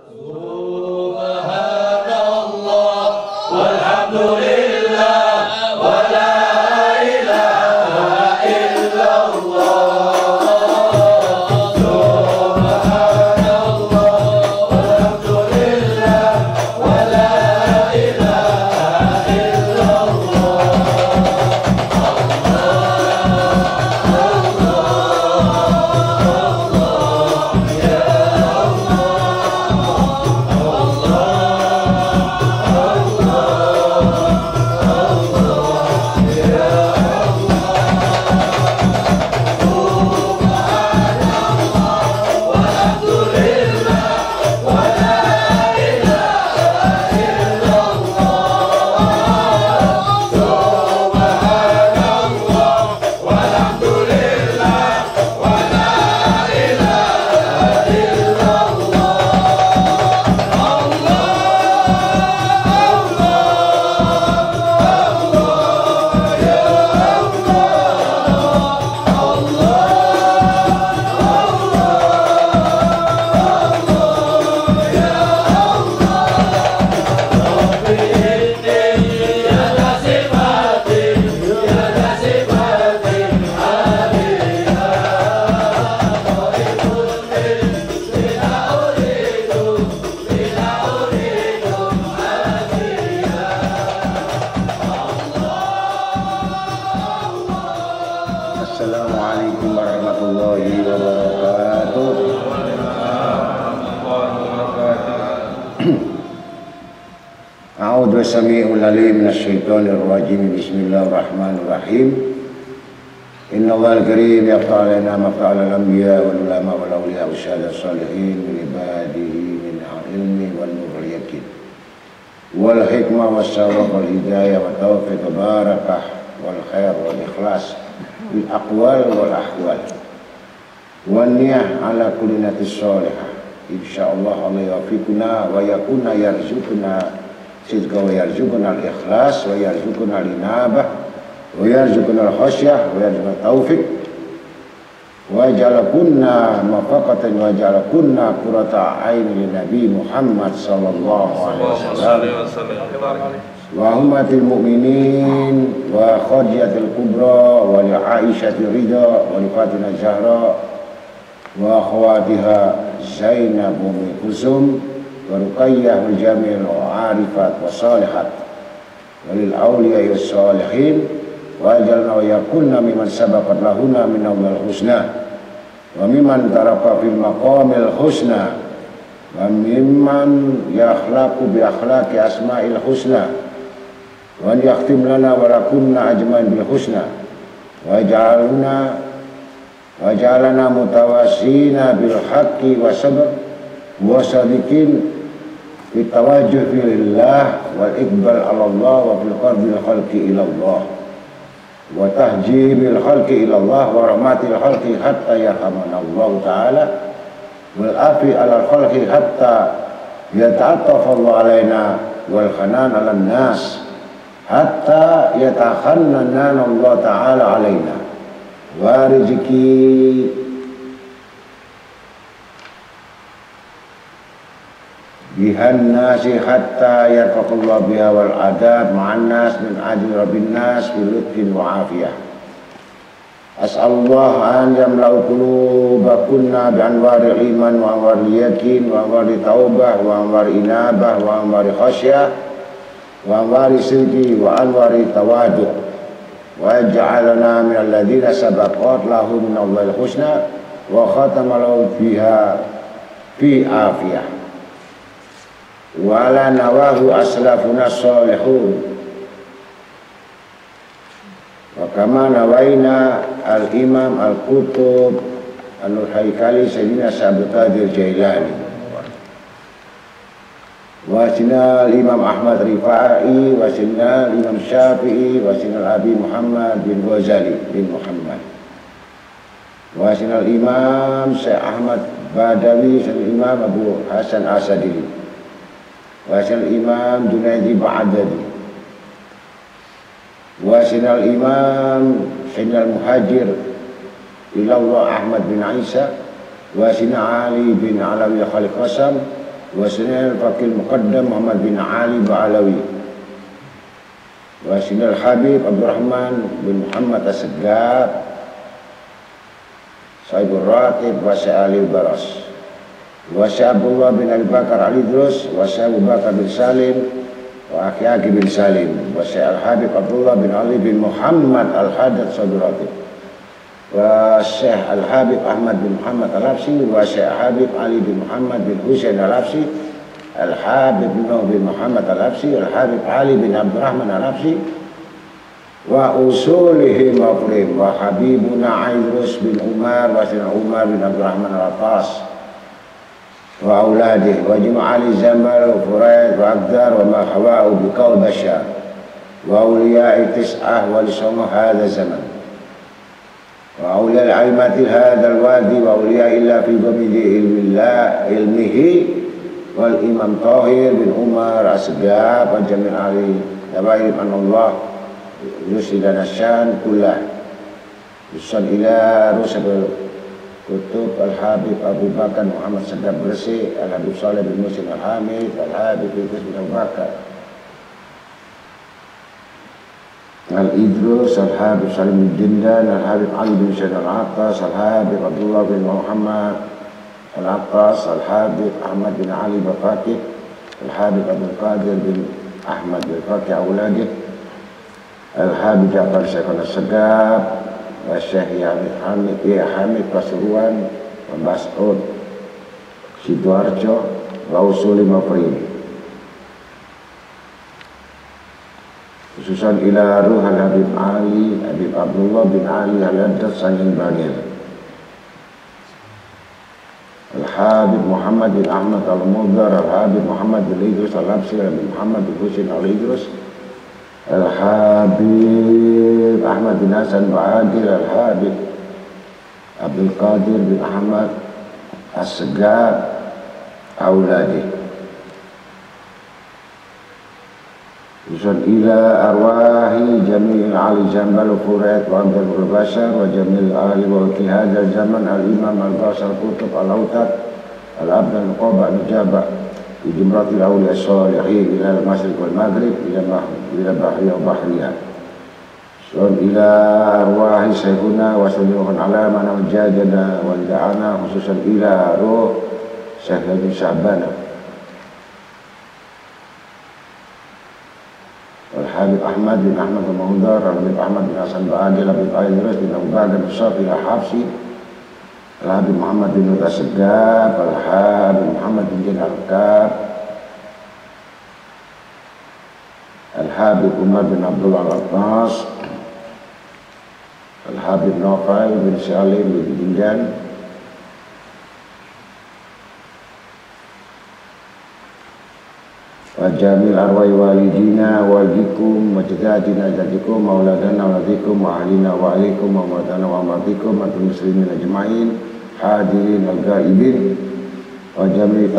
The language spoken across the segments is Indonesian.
Subhanallah walhamdulillah wa la ilaha illallah. Subhanallah walhamdulillah wa la ilaha Assalamualaikum warahmatullahi wabarakatuh. A'udzu samii'ul 'aliim minasyaitonir rajiim. Bismillahirrahmanirrahim. Innallahal karim yaqta 'alaina ma fa'ala al-anbiya wal ulama wal awliya wasyahadatus shalihin min ibadihi min ilmi wal nur yakin wal hikmah wassawab wal hidayah wa taufiq barakah wal khair wal ikhlas bil aqwal wal ahwal wan niyah ala kulli natis sholihah. Insyaallah Allah yafiquna wa yakuna yarzuquna sidqa wa yarzuquna al ikhlas wa yarzuquna al inabah wa yarzuquna al khasyah wa yarzuquna taufiq wa ja'alakunna mafaqatan wa ja'alakunna qurrata aini lin nabi Muhammad sallallahu alaihi wasallam wa ummatil mu'minin wa khadijatil kubra wa li Aisyati ridha wa li Fatimah Zahra wa akhwatiha Zainab Ummi Kulsum wa Ruqayyah wal jami'il arifat wa salihat wa lil awliya was salihin wa ajalna wa yakunna mimman sabaqat lahuna min awlal husna wa mimman taraka fil maqamil husna wa mimman yakhlaqu bi akhlaqi asma'il husna wa yakhtim lana wa lakunna ajmain bil husna wa ja'alna mutawassina bil haqqi wa sabr wa sadiqin fi tawajjuh lillah wal iqbal ala Allah wa fil qarbil khalqi ila Allah wa tahjibil khalqi ila Allah wa rahmatil khalqi hatta yarhamana Allah ta'ala wal afi ala khalqi hatta yata'attafa Allah alaina wal khanan ala nas hatta yatakhannan Allah ta'ala alaina wa rizki bihan nasi hatta yarfaqullah biha wal adab ma'an nas min ajli rabbin nas bi lutfin wa afiyah. As'alullah an yamla'u qulubakunna bi anwaril iman wa anwaril yakin wa anwaril taubah wa anwaril inabah wa anwaril khasyah wa anwari sidqi wa anwari tawadu wa ja'alana min alladhina sabaqat lahum min Allahil husna wa khatama lahum fiha fi afiyah wa la nawahu aslafuna salihun wa kama nawaina al-imam al-qutub al-haikali sayyidina Abdul Qadir Jailani wasinal Imam Ahmad Rifai, wasinal Imam Syafi'i, wasinal Abi Muhammad bin Ghazali bin Muhammad, wasinal Imam Syekh Ahmad Badawi, wasinal Imam Abu Hasan Asadili, wasinal Imam Junaidi Ba'adadi, wasinal Imam Sayyidina Muhajir Ilallah Ahmad bin Isa, wasinal Ali bin Alawi Khaliq Qasam, وسنة الفقيه المقدم محمد بن علي بعلوي وسنة الحبيب عبد الرحمن بن محمد السقاف صاحب الراتب وسيد علي البرس وسيد عبد الله بن أبي بكر علي إدريس وسيد أبو بكر بن سالم وأخي بن سالم وسيد الحبيب عبد الله بن علي بن محمد الحدث صاحب الراتب والشيخ الحبيب أحمد بن محمد الحبشي والشيخ الحبيب علي بن محمد بن حسين الحبشي الحبيب بن محمد الحبشي الحبيب علي بن عبد الرحمن الحبشي وأصولهم وفرهم وحبيبنا عيدروس بن عمر وسيدنا عمر بن عبد الرحمن العطاس وأولاده وجمع علي زمر وفريد وأقدار وما حواه بقول بشار وأولياء تسعة ولسهم هذا الزمن وأولياء العلمات هذا الوادي وأولياء إلا في ضمن علمه والإمام طاهر بن عمر السقاف وجميع علي نبايب أن الله يرشد لنا الشان كله يصل إلى رسل الكتب الحبيب أبو بكر محمد السقاف برسي الحبيب صالح بن مسلم الحامد الحبيب إدريس بن أبو بكر الإدريس الحبيب سالم بن جندان الحبيب علي بن سيد العطاس الحبيب عبد الله بن محمد العطاس الحبيب أحمد بن علي بفاكه الحبيب عبد القادر بن أحمد بفاكه أولاده الحبيب جعفر شيخنا السقاف والشيخ حامد Pasuruan Mas'ud Sidoarjo Rausuli Mafrim khususan ila ruh Habib Ali Habib Abdullah bin Ali Al-Haddad Sangin Bangil Al-Habib Muhammad bin Ahmad Al-Mudhar Al-Habib Muhammad bin Idrus Al-Habsi Habib Muhammad bin Husin Al-Idrus Al-Habib Ahmad bin Hasan Ba'adil Al-Habib Abdul Qadir bin Ahmad As-Segab Auladi Usul ila arwahi Jamil Ali Jambal Furat wa Abdul Bashar wa Jamil Ali wa Kihadal Zaman Al-Imam Al-Basar Kutub Al-Autat Al-Abdal Qoba Nujaba di Jumratil Awliya Shalihin ila Al-Masriq wal-Maghrib ila Bahriya wa Bahriya Usul ila arwahi Syekhuna wa Sunnihun Alamana wa Jadana wa Da'ana khususan ila ruh Syekh Haji Sya'bana Al-Habib Ahmad bin Ahmad Al-Mahudar Al-Habib Ahmad bin Hasan Ba'adil Al-Habib Aydris bin Abu Bakar bin Syafi Al-Habsi Al-Habib Muhammad bin Nuta Segab Al-Habib Muhammad bin Jin Al-Kab Al-Habib Umar bin Abdullah Al-Attas Al-Habib Naufal bin Salim bin Jinjan wa jamil arwai walidina walidikum wa jadadina jadikum mauladana waladikum wa ahlina wa alikum wa mawadana wa amatikum wa muslimin ajma'in hadirin al-gaibin wa jamil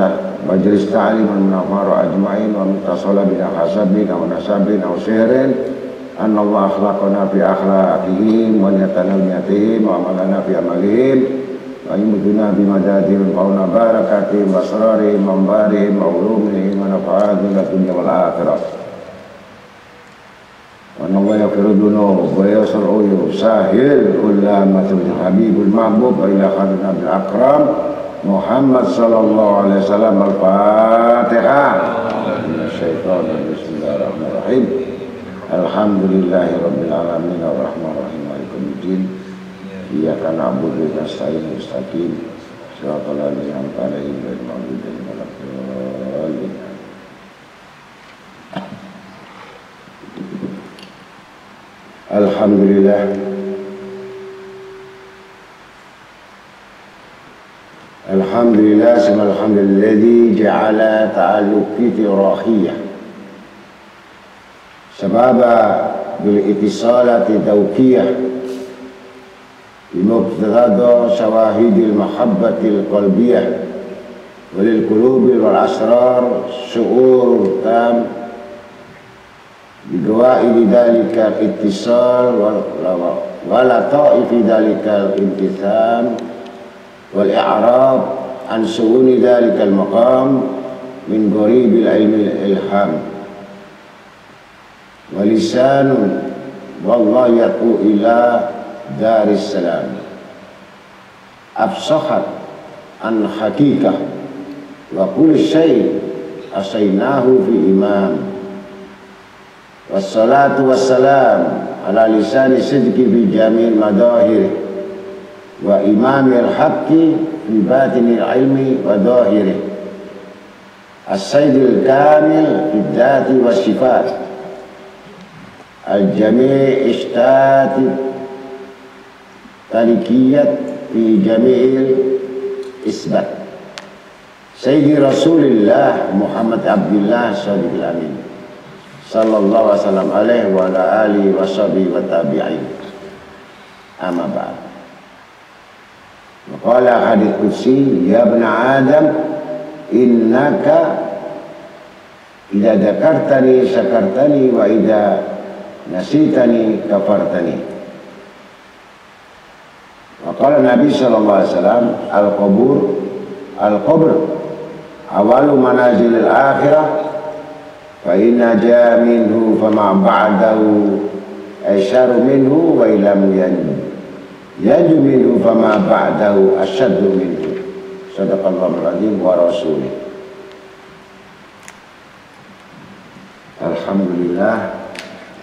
majlis ta'lim al-munawwar ajma'in wa mutasala bin hasabin wa nasabin wa sihrin anna Allah akhlaqana fi akhlaqihim wa niyatana niyatihim wa amalana fi amalihim wa yumduna bimadadihim wa barakatihim wa asrarihim wa ambarihim wa ulumihim wa nafa'atihim wa dunya wal akhirah wa Allah yaghfiru dhunub wa yasr uyub sahil ulamatul habibul mahbub ila khadina bil akram Muhammad sallallahu alaihi wasallam al-Fatihah Bismillahirrahmanirrahim Alhamdulillahi rabbil alamin arrahmanir rahim maliki yaumiddin iyyaka na'budu wa nasta'inu mustaqim shiratal ladzina an'amta 'alaihim ghairil maghdubi 'alaihim waladdallin Alhamdulillah Alhamdulillah Subhanal hamdulilladzi ja'ala ta'alluqi rahiyah sababa bil ittisalati dawqiyah بمقتضى شواهد المحبة القلبية وللقلوب والأسرار شعور تام بجوائد ذلك الاتصال ولطائف ذلك الامتثال والإعراض عن شؤون ذلك المقام min ghoribil ilmi ilham wa lisanun wallahu yaqu ila daris salam afsahat an hakikah wa kulli syai' asainahu fi imam wassalatu wassalam ala lisani sidqi bi jamil madahir wa imamil haqqi fi batinil ilmi wa dahirih as-sayyidil kamil fi dhati wa sifat al-jami' ishtati talikiyat fi jami'il isbat Sayyidi Rasulillah Muhammad Abdullah Shadiqil Amin sallallahu wasallam alaihi wa ala alihi wa sahbihi wa tabi'in amma ba'd. Qala hadits qudsi ya ibn Adam innaka idza dzakartani syakartani wa idza nasitani kafartani. Wa qala Nabi sallallahu alaihi wasallam al-qabr awalu manazilil akhirah fa inna ja minhu fama ba'dahu aisyaru minhu wa ilam yanju minhu fama ba'dahu asyaddu minhu. Sadaqallahul azim wa rasulih. Alhamdulillah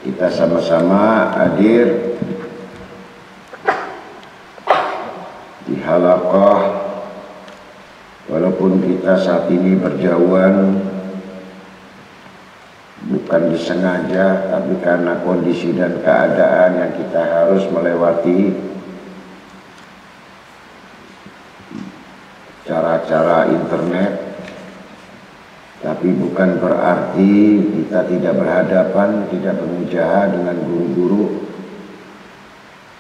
kita sama-sama hadir di halaqah walaupun kita saat ini berjauhan bukan disengaja, tapi karena kondisi dan keadaan yang kita harus melewati cara-cara internet, tapi bukan berarti kita tidak berhadapan, tidak bermujaha dengan guru-guru.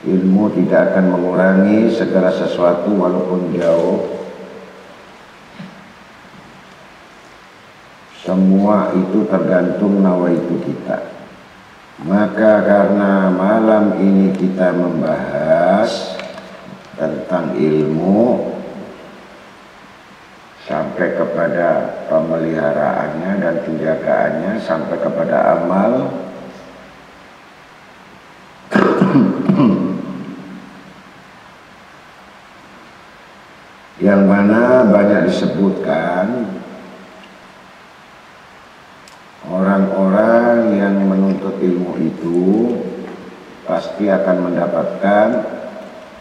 Ilmu tidak akan mengurangi segala sesuatu walaupun jauh. Semua itu tergantung nawaitu kita. Maka karena malam ini kita membahas tentang ilmu sampai kepada pemeliharaannya dan penjagaannya sampai kepada amal, yang mana banyak disebutkan orang-orang yang menuntut ilmu itu pasti akan mendapatkan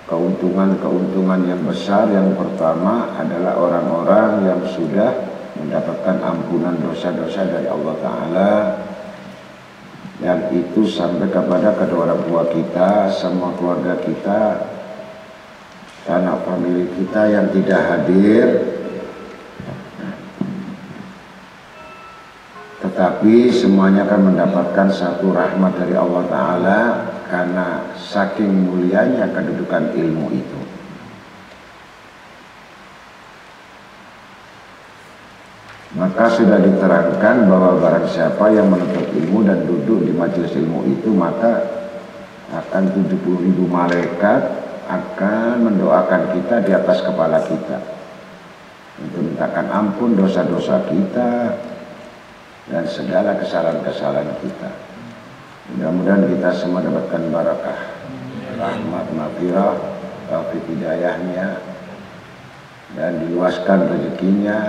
keuntungan-keuntungan yang besar. Yang pertama adalah orang-orang yang sudah mendapatkan ampunan dosa-dosa dari Allah Ta'ala, dan itu sampai kepada kedua orang tua kita, semua keluarga kita, anak famili kita yang tidak hadir, tetapi semuanya akan mendapatkan satu rahmat dari Allah Ta'ala karena saking mulianya kedudukan ilmu itu. Maka sudah diterangkan bahwa barang siapa yang menuntut ilmu dan duduk di majelis ilmu itu, maka akan 70.000 malaikat akan mendoakan kita di atas kepala kita untuk mintakan ampun dosa-dosa kita dan segala kesalahan-kesalahan kita. Mudah-mudahan kita semua dapatkan barakah, rahmat, maghfirah, taufik hidayahnya, dan diluaskan rezekinya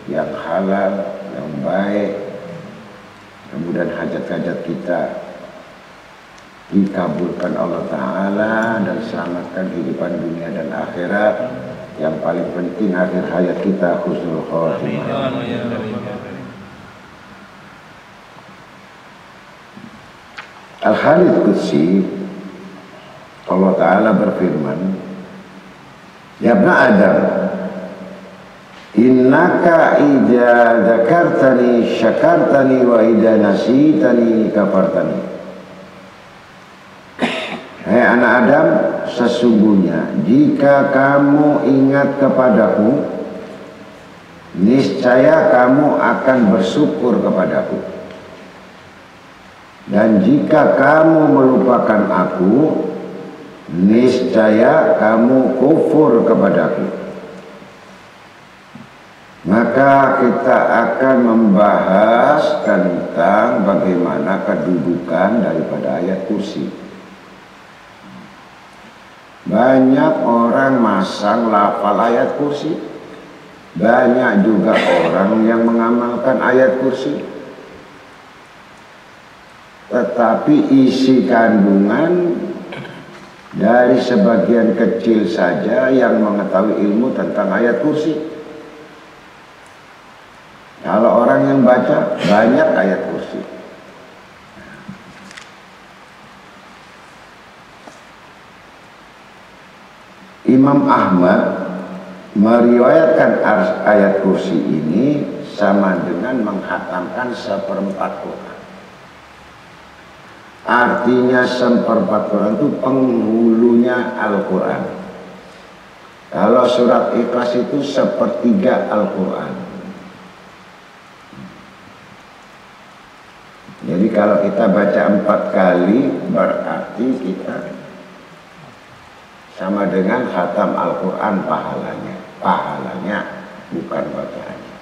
yang halal, yang baik. Kemudian hajat-hajat kita dikabulkan Allah Ta'ala dan selamatkan kehidupan dunia dan akhirat. Yang paling penting akhir hayat kita husnul khotimah. Al-Hadits Qudsi, Allah Ta'ala berfirman, ya ibn Adam, innaka idza dzakartani syakartani wa idza nasitani kafartani. Hai anak Adam, sesungguhnya jika kamu ingat kepadaku, niscaya kamu akan bersyukur kepadaku. Dan jika kamu melupakan aku, niscaya kamu kufur kepadaku. Maka kita akan membahas tentang bagaimana kedudukan daripada ayat kursi. Banyak orang masang lafal ayat kursi, banyak juga orang yang mengamalkan ayat kursi, tetapi isi kandungan dari sebagian kecil saja yang mengetahui ilmu tentang ayat kursi. Kalau orang yang baca banyak ayat kursi. Imam Ahmad meriwayatkan ayat kursi ini sama dengan menghatamkan seperempat Quran. Artinya seperempat Quran itu penghulunya Al-Quran. Kalau surat Ikhlas itu sepertiga Al-Quran. Jadi kalau kita baca 4 kali berarti kita sama dengan khatam Al-Quran pahalanya. Pahalanya bukan bacaannya.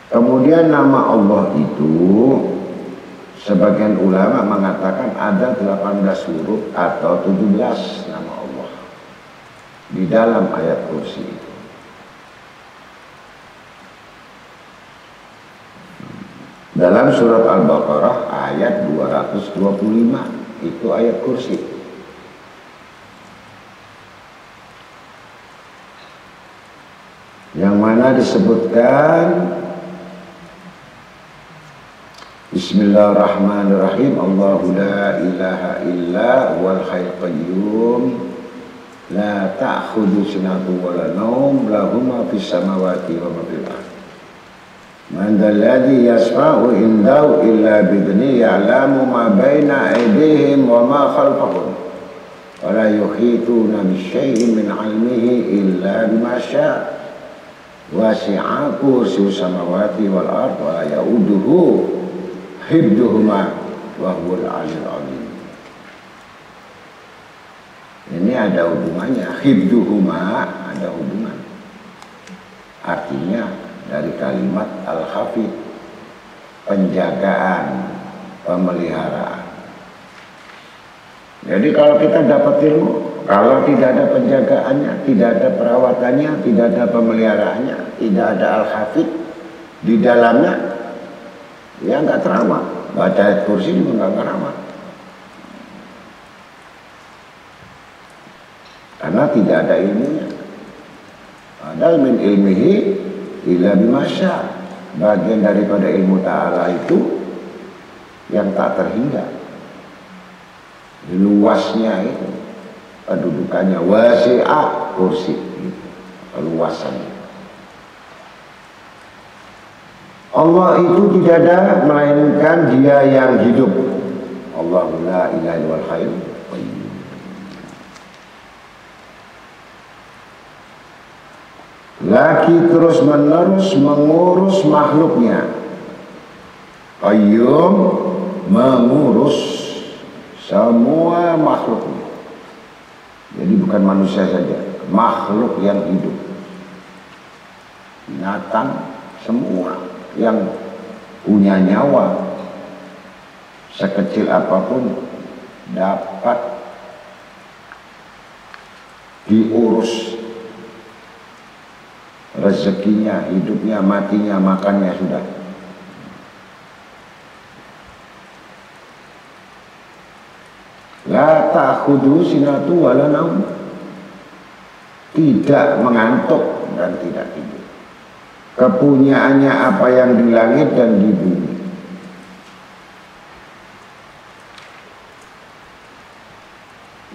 Kemudian nama Allah itu sebagian ulama mengatakan ada 18 huruf atau 17 nama Allah di dalam ayat kursi itu. Dalam surat Al-Baqarah ayat 225 itu ayat kursi. Yang mana disebutkan Bismillahirrahmanirrahim. Allahu la ilaha illa huwal hayyul qayyum la ta'khudhu sinatun wa la nawm lahu ma fis samawati wa ma fil ardh. Man dzalladzi yashfa'u indahu illa bi'idhnihi ya'lamu ma baina aydihim wa ma khalfahum wa la yuhituna bi syai'in min 'ilmihi illa bima syaa' wasi'a kursiyyuhu samawati wal ardh wa la ya'uduhu hibduhuma wa huwal 'aliyyul 'azim. Ini ada hubungannya, hibduhuma ada hubungan. Artinya dari kalimat al-hafid, penjagaan, pemeliharaan. Jadi kalau kita dapat ilmu, kalau tidak ada penjagaannya, tidak ada perawatannya, tidak ada pemeliharaannya, tidak ada al-hafid di dalamnya, ya nggak terawat. Baca ayat kursi juga nggak terawat. Karena tidak ada ilmunya. Padahal min ilmihi illa bimasya, bagian daripada ilmu ta'ala itu yang tak terhingga, luasnya itu, kedudukannya, wasi'a kursi itu, keluasannya. Allah itu tidak ada melainkan Dia yang hidup. Allahu la ilaha illal hayyul qayyum. Lagi terus menerus mengurus makhluknya. Qayyum, mengurus semua makhluknya. Jadi bukan manusia saja, makhluk yang hidup, binatang, semua yang punya nyawa, sekecil apapun dapat diurus. Rezekinya, hidupnya, matinya, makannya sudah. La ta'khudhu sinatu wa la naum. Tidak mengantuk dan tidak tidur. Kepunyaannya apa yang di langit dan di bumi.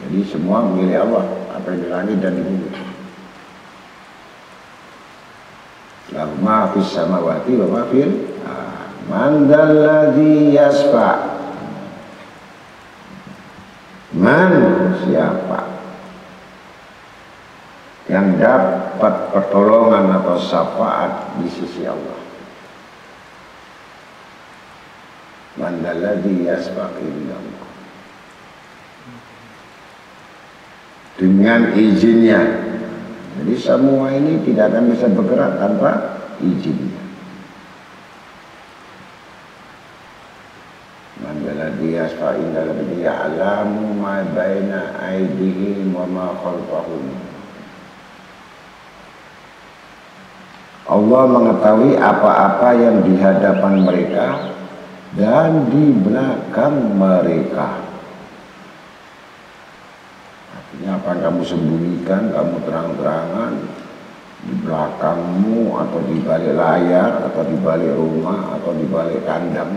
Jadi semua milik Allah, apa yang di langit dan di bumi. Lahu ma fis samawati wa ma fil ardh. Man dzalladzi yasfa'. Man, siapa yang dapat pertolongan atau syafaat di sisi Allah. Man dzalladzi yasfa' illallah. dengan izinnya. Jadi semua ini tidak akan bisa bergerak tanpa izinnya. Man baladi yasfa'in dalam dia alamu ma baina aydihim wa ma khalfahum. Allah mengetahui apa-apa yang di hadapan mereka dan di belakang mereka. Artinya apa yang kamu sembunyikan, kamu terang-terangan di belakangmu atau di balik layar atau di balik rumah atau di balik kandang,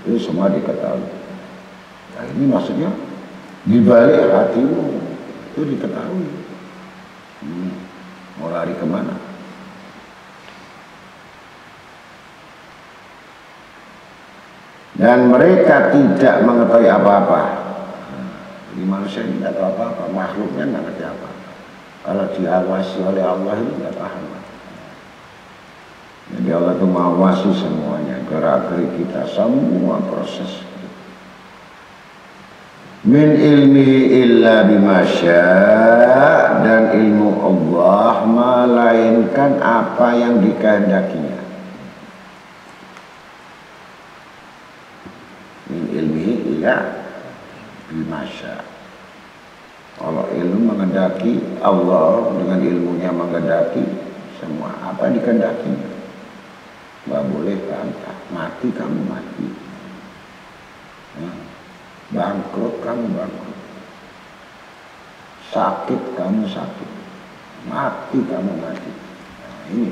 itu semua diketahui. Nah ini maksudnya di balik hatimu itu diketahui. Mau lari kemana? Dan mereka tidak mengetahui apa-apa. Jadi manusia ini tidak tahu apa-apa, makhluknya tidak ngerti apa-apa. Kalau diawasi oleh Allah ini tidak paham. Jadi Allah itu mengawasi semuanya, gerak-gerik kita, semua proses. Min ilmihi illa bimasya, dan ilmu Allah melainkan apa yang dikehendakinya. Min ilmihi illa bimasya. Kalau ilmu mengendaki, Allah dengan ilmunya mengendaki semua apa yang dikehendakinya. Nggak boleh mati kamu mati. Bangkrut kamu bangkrut, sakit kamu sakit, mati kamu mati. Nah, ini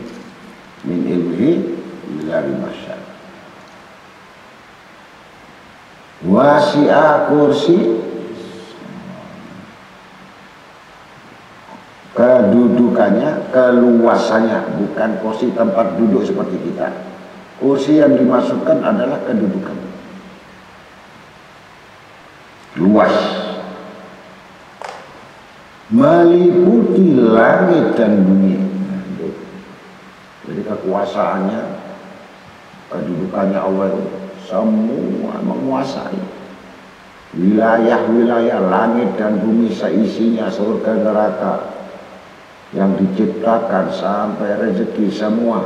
min ilmihi illa bimasya. Wasi'a kursi, kedudukannya, keluasannya, bukan kursi tempat duduk seperti kita. Kursi yang dimasukkan adalah kedudukan. Luas, meliputi langit dan bumi. Jadi kekuasaannya, kedudukannya Allah itu semua menguasai wilayah-wilayah langit dan bumi seisinya, surga neraka yang diciptakan sampai rezeki semua.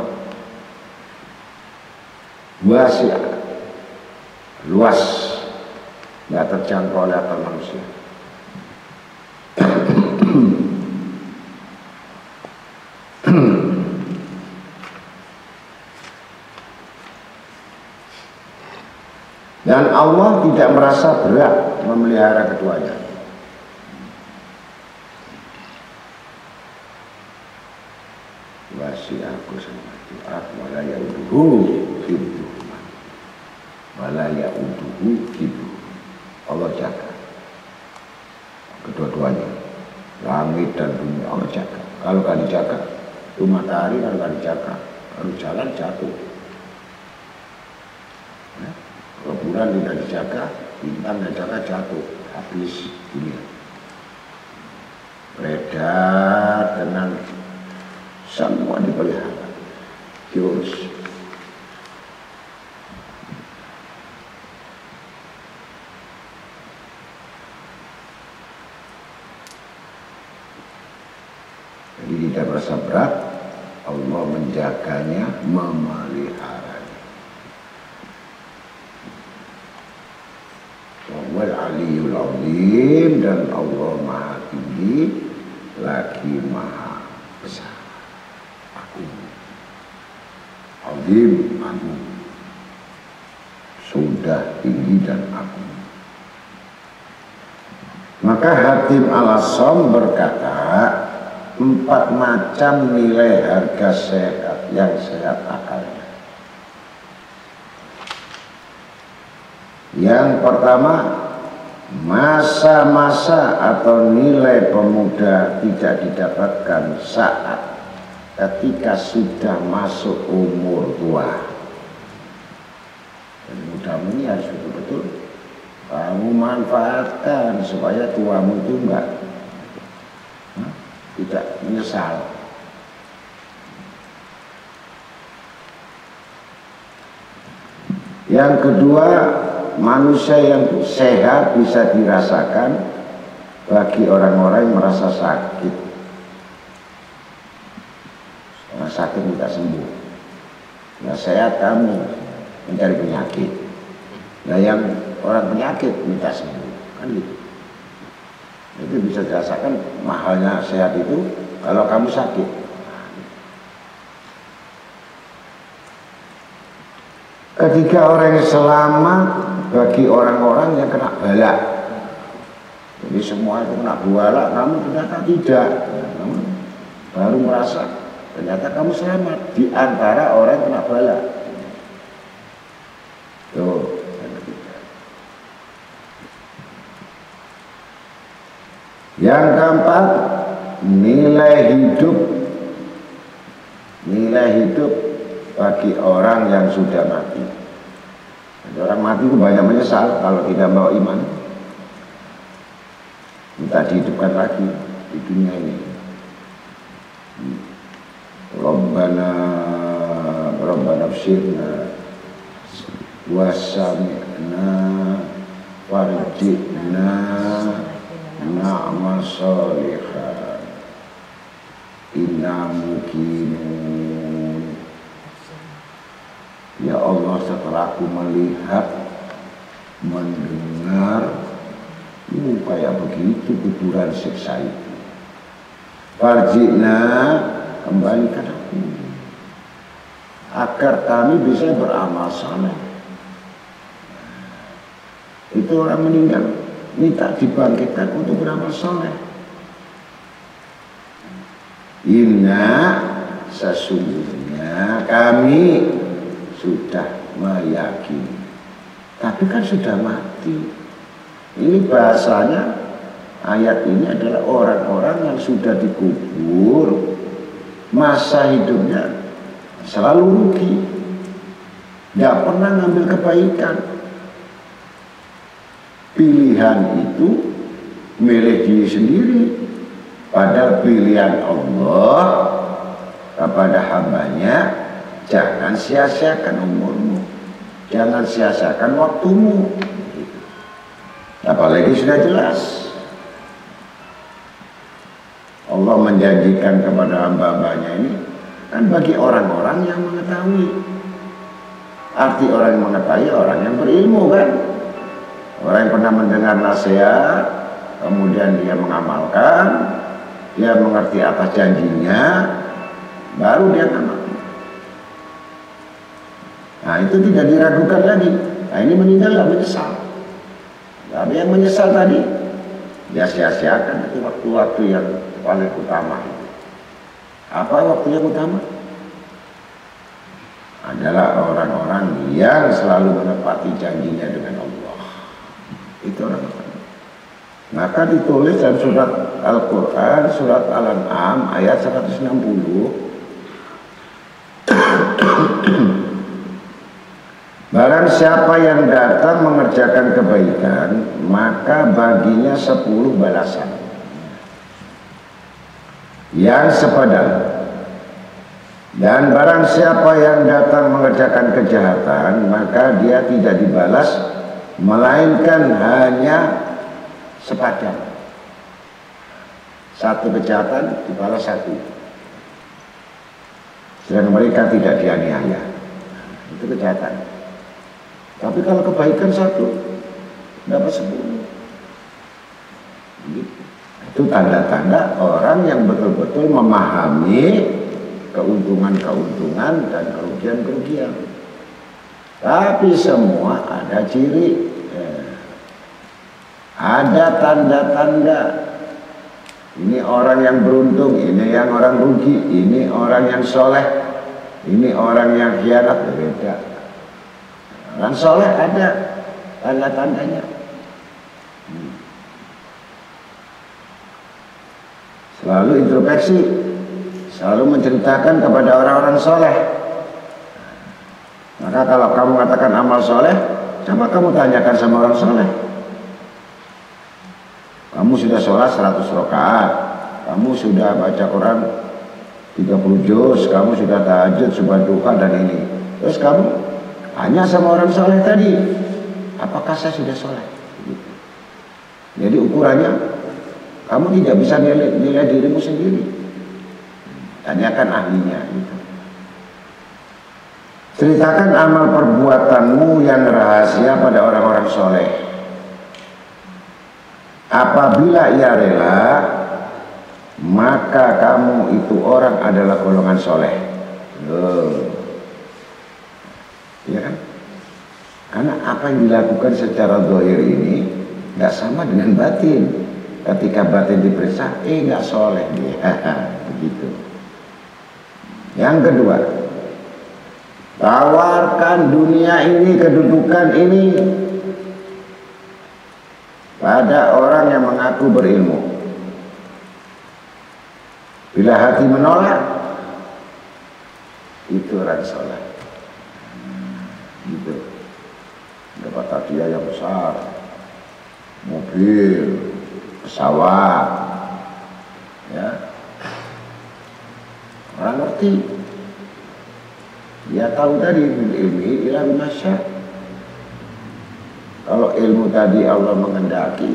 Wasi'a, luas, nggak terjangkau oleh akal manusia. Dan Allah tidak merasa berat memelihara keduanya. Wasi'a kursiyyuhu wala yauduhu hifdzuhuma wala yauduhu hifdzuhuma. Allah jaga kedua-duanya, langit dan bumi Allah jaga. Kalau gak dijaga, itu matahari kalau gak dijaga, kalau jalan jatuh. Kalau bulan tidak dijaga, bintang tidak dijaga jatuh, habis dunia. Beredar dengan semua dipelihara, diurus. Jadi tidak merasa berat, Allah menjaganya, memeliharanya. Wal aliyul azim, dan Allah maha tinggi lagi maha besar. Azim, agung, sudah tinggi dan agung. Maka Hatim Al-Asham berkata, 4 macam nilai harga sehat yang sehat akalnya. Yang pertama, masa-masa atau nilai pemuda tidak didapatkan saat ketika sudah masuk umur tua. Dan mudamu ini harus betul-betul kamu manfaatkan supaya tuamu itu tidak menyesal. Yang kedua, manusia yang sehat bisa dirasakan bagi orang-orang yang merasa sakit. Orang sakit minta sembuh. Nah, sehat kamu mencari penyakit. Nah, yang orang penyakit minta sembuh, kan gitu. Itu bisa dirasakan mahalnya sehat itu kalau kamu sakit. Ketika orang yang selamat bagi orang-orang yang kena bala. Jadi semua itu kena bala, kamu ternyata tidak. Kamu baru merasa ternyata kamu selamat di antara orang yang kena bala. Tuh, yang ketiga. Yang keempat, nilai hidup. Nilai hidup bagi orang yang sudah mati. Jadi orang mati itu banyak menyesal kalau tidak bawa iman. Minta dihidupkan lagi di dunia ini. Rabbana fsirna wasami'na warji'na na'mal sholihan inna mukinun. Ya Allah, setelah aku melihat, mendengar, kayak begitu kuburan siksa itu. Farji'na, kembalikan aku, agar kami bisa beramal saleh. Itu orang meninggal minta dibangkitkan untuk beramal saleh. Inna, sesungguhnya kami sudah meyakini, tapi kan sudah mati. Ini bahasanya, ayat ini adalah orang-orang yang sudah dikubur, masa hidupnya selalu rugi, tidak pernah ngambil kebaikan. Pilihan itu milik diri sendiri, padahal pilihan Allah kepada hambanya. Jangan sia-siakan umurmu, jangan sia-siakan waktumu. Apalagi sudah jelas Allah menjanjikan kepada hamba-hambanya ini kan bagi orang-orang yang mengetahui. Arti orang yang mengetahui, orang yang berilmu kan. Orang yang pernah mendengar nasihat, kemudian dia mengamalkan, dia mengerti atas janjinya, baru dia ngamalkan. Nah, itu tidak diragukan lagi. Nah, ini meninggal tidak menyesal. Tapi yang menyesal tadi, dia sia-siakan itu waktu-waktu yang paling utama. Apa waktu yang utama? Adalah orang-orang yang selalu menepati janjinya dengan Allah. Itu orang-orang. Maka ditulis dalam surat Al-Quran, surat Al-An'am ayat 160. Barang siapa yang datang mengerjakan kebaikan, maka baginya 10 balasan yang sepadan. Dan barang siapa yang datang mengerjakan kejahatan, maka dia tidak dibalas, melainkan hanya sepadan. Satu kejahatan dibalas 1. Sedangkan mereka tidak dianiaya. Itu kejahatan. Tapi kalau kebaikan 1 dapat 10. Itu tanda-tanda orang yang betul-betul memahami keuntungan-keuntungan dan kerugian-kerugian. Tapi semua ada ciri, ada tanda-tanda. Ini orang yang beruntung, ini yang orang rugi, ini orang yang soleh, ini orang yang khianat. Berbeda. Orang soleh ada tanda-tandanya. Selalu introspeksi, selalu menceritakan kepada orang-orang soleh. Maka kalau kamu mengatakan amal soleh, coba kamu tanyakan sama orang soleh. Kamu sudah sholat 100 rakaat, kamu sudah baca Quran 30 juz, kamu sudah tahajud, subuh duha dan ini. Terus kamu tanya sama orang soleh tadi, apakah saya sudah soleh? Jadi ukurannya Kamu tidak bisa nilai dirimu sendiri. Tanyakan ahlinya gitu. Ceritakan amal perbuatanmu yang rahasia pada orang-orang soleh. Apabila ia rela, maka kamu itu orang adalah golongan soleh. Ya kan? Karena apa yang dilakukan secara zahir ini nggak sama dengan batin. Ketika batin diperiksa, nggak soleh dia. Begitu. Yang kedua, tawarkan dunia ini, kedudukan ini pada orang yang mengaku berilmu. Bila hati menolak, itu orang soleh. Gitu. Dapat hadiah yang besar, mobil, pesawat, ya. Orang ngerti. Dia tahu tadi ilmi ila masya. Kalau ilmu tadi Allah mengendaki,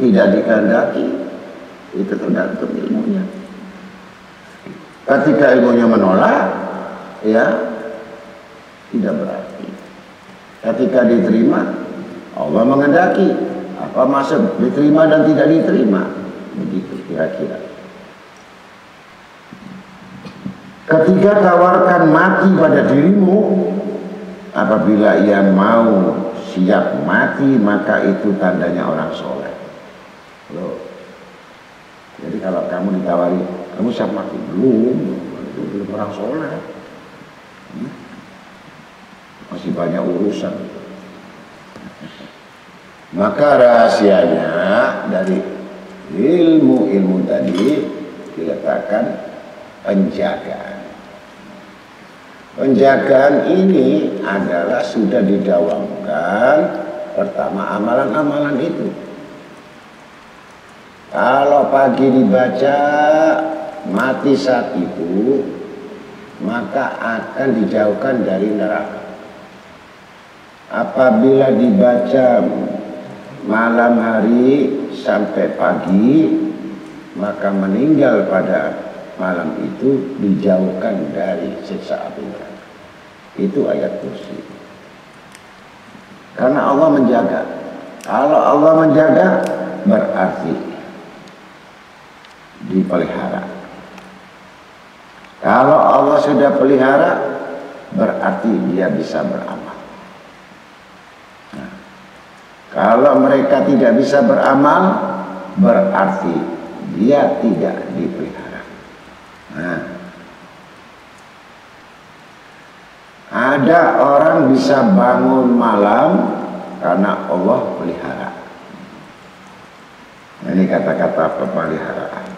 tidak dikehendaki, itu tergantung ilmunya. Ketika ilmunya menolak, ya tidak berarti. Ketika diterima, Allah mengendaki. Apa maksud diterima dan tidak diterima? Begitu kira-kira. Ketika tawarkan mati pada dirimu, apabila ia mau siap mati, maka itu tandanya orang soleh. Loh. Jadi kalau kamu ditawari, kamu siap mati? Belum orang soleh. Masih banyak urusan. Maka rahasianya dari ilmu-ilmu tadi diletakkan penjagaan. Penjagaan ini adalah sudah didawamkan pertama amalan-amalan itu. Kalau pagi dibaca mati saat itu, maka akan dijauhkan dari neraka. Apabila dibaca malam hari sampai pagi, maka meninggal pada malam itu dijauhkan dari siksa api neraka. Itu ayat kursi. Karena Allah menjaga. Kalau Allah menjaga, berarti dipelihara. Kalau Allah sudah pelihara, berarti dia bisa beramal. Nah, kalau mereka tidak bisa beramal, berarti dia tidak dipelihara. Nah, ada orang bisa bangun malam karena Allah pelihara. Ini kata-kata pemeliharaan.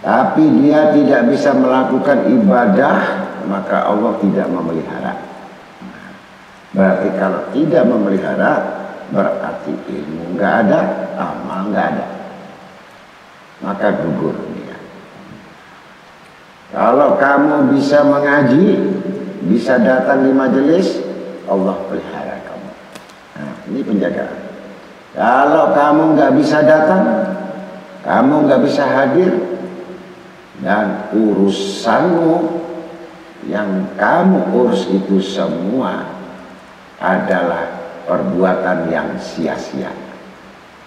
Tapi dia tidak bisa melakukan ibadah, maka Allah tidak memelihara. Berarti kalau tidak memelihara, berarti ilmu nggak ada, amal nggak ada, maka gugur dia. Kalau kamu bisa mengaji, bisa datang di majelis, Allah pelihara kamu. Nah, ini penjagaan. Kalau kamu nggak bisa datang, kamu nggak bisa hadir, dan urusanmu yang kamu urus itu semua adalah perbuatan yang sia-sia.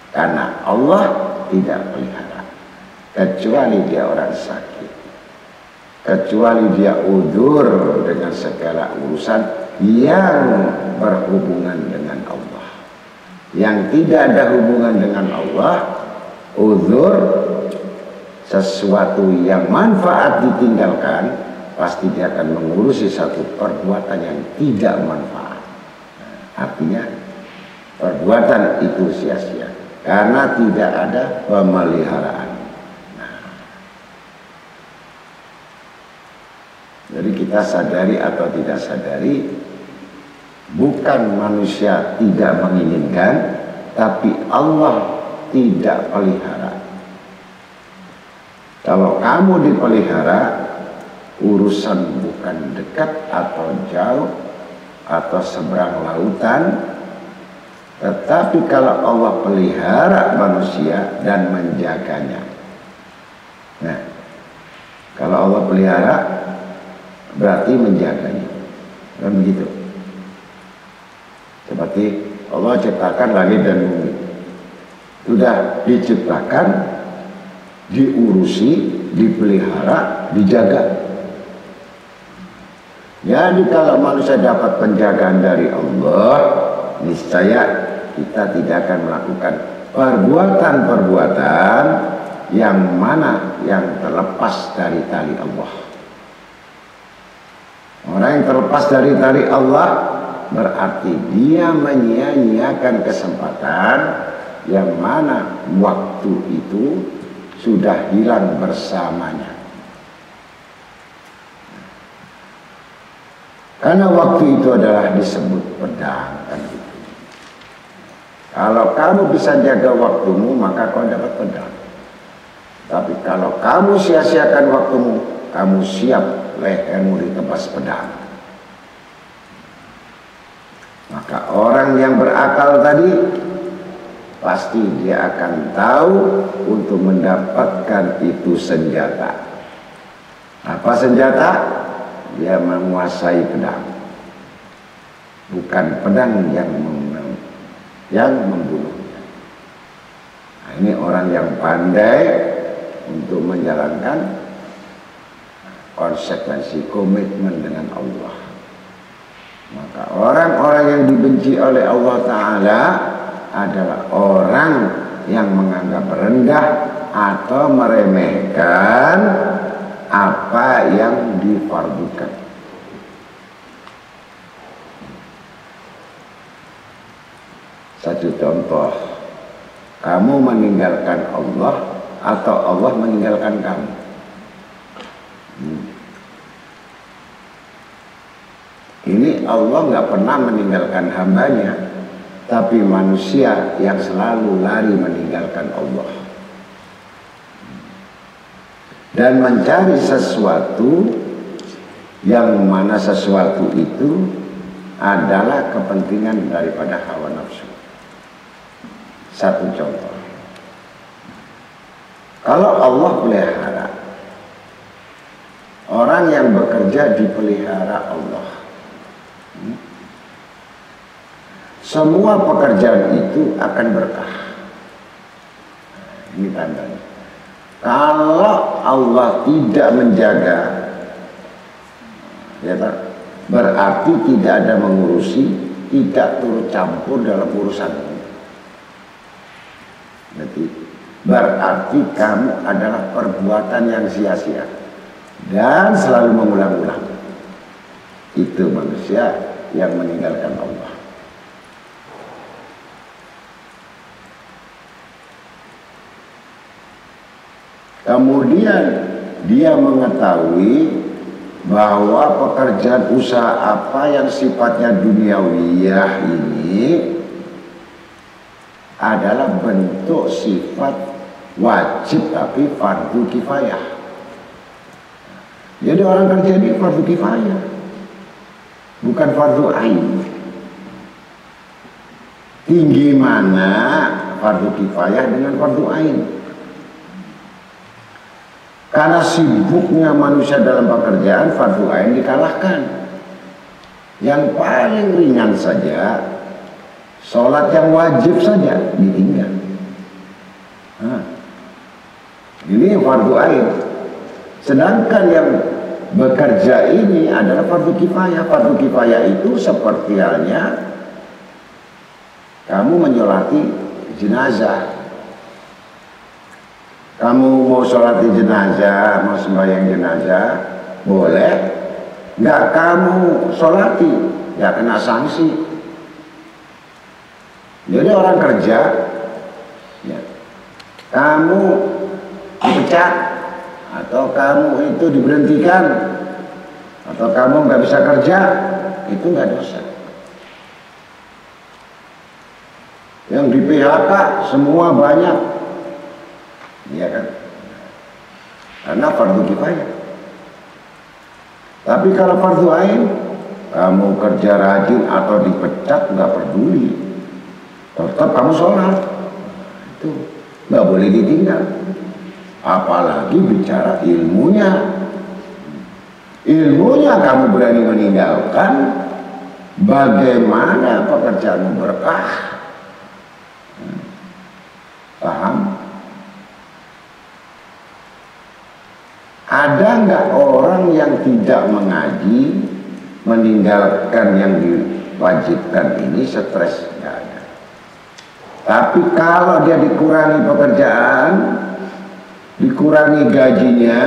Karena Allah tidak pelihara, kecuali dia orang sakit, kecuali dia udzur dengan segala urusan yang berhubungan dengan Allah. Yang tidak ada hubungan dengan Allah, udzur, sesuatu yang manfaat ditinggalkan, pasti dia akan mengurusi satu perbuatan yang tidak manfaat. Artinya perbuatan itu sia-sia karena tidak ada pemeliharaan. Jadi kita sadari atau tidak sadari, bukan manusia tidak menginginkan, tapi Allah tidak pelihara. Kalau kamu dipelihara, urusan bukan dekat atau jauh atau seberang lautan, Tetapi kalau Allah pelihara manusia dan menjaganya. Nah, kalau Allah pelihara berarti menjaganya. Kan begitu. Seperti Allah ciptakan langit dan bumi. Sudah diciptakan, diurusi, dipelihara, dijaga. Jadi kalau manusia dapat penjagaan dari Allah, niscaya kita tidak akan melakukan perbuatan-perbuatan yang mana yang terlepas dari tali Allah. Orang yang terlepas dari tali Allah berarti dia menyia-nyiakan kesempatan yang mana waktu itu sudah hilang bersamanya. Karena waktu itu adalah disebut pedang kan gitu. Kalau kamu bisa jaga waktumu, maka kau dapat pedang. Tapi kalau kamu sia-siakan waktumu, kamu siap lehermu ditebas pedang. Maka orang yang berakal tadi pasti dia akan tahu untuk mendapatkan itu senjata. Apa senjata? Dia menguasai pedang, bukan pedang yang membunuhnya. Nah, ini orang yang pandai untuk menjalankan konsekuensi komitmen dengan Allah. Maka orang-orang yang dibenci oleh Allah Ta'ala adalah orang yang menganggap rendah atau meremehkan apa yang difardukan. Satu contoh, kamu meninggalkan Allah atau Allah meninggalkan kamu. Ini Allah nggak pernah meninggalkan hambanya, tapi manusia yang selalu lari meninggalkan Allah dan mencari sesuatu yang mana sesuatu itu adalah kepentingan daripada hawa nafsu. Satu contoh, kalau Allah pelihara, orang yang bekerja dipelihara Allah. Semua pekerjaan itu akan berkah. Ini tandanya. Kalau Allah tidak menjaga, ya, berarti tidak ada mengurusi, tidak turut campur dalam urusan ini. Berarti kamu adalah perbuatan yang sia-sia dan selalu mengulang-ulang. Itu manusia yang meninggalkan Allah. Kemudian dia mengetahui bahwa pekerjaan usaha apa yang sifatnya duniawiyah ini adalah bentuk sifat wajib tapi fardu kifayah. Jadi orang kerja ini fardu kifayah, bukan fardu ain. Tinggi mana fardu kifayah dengan fardu ain? Karena sibuknya manusia dalam pekerjaan, fardu ain dikalahkan. Yang paling ringan saja, sholat yang wajib saja ditinggal. Ini fardu ain. Sedangkan yang bekerja ini adalah fardu kifayah. Fardu kifayah itu seperti halnya kamu menyolati jenazah. Kamu mau sholati jenazah, mau sembahyang jenazah, boleh. Nggak kamu sholati, nggak kena sanksi. Jadi orang kerja, ya, kamu dipecat, atau kamu itu diberhentikan, atau kamu nggak bisa kerja, itu nggak dosa. Yang di PHK semua banyak. Iya kan? Karena fardu kifayah. Tapi kalau fardu ain, kamu kerja rajin atau dipecat nggak peduli. tetap kamu sholat. Itu nggak boleh ditinggal. Apalagi bicara ilmunya. Ilmunya kamu berani meninggalkan, bagaimana pekerjaanmu berkah? Paham? Ada nggak orang yang tidak mengaji, meninggalkan yang diwajibkan ini stres? Nggak ada. Tapi kalau dia dikurangi pekerjaan, dikurangi gajinya,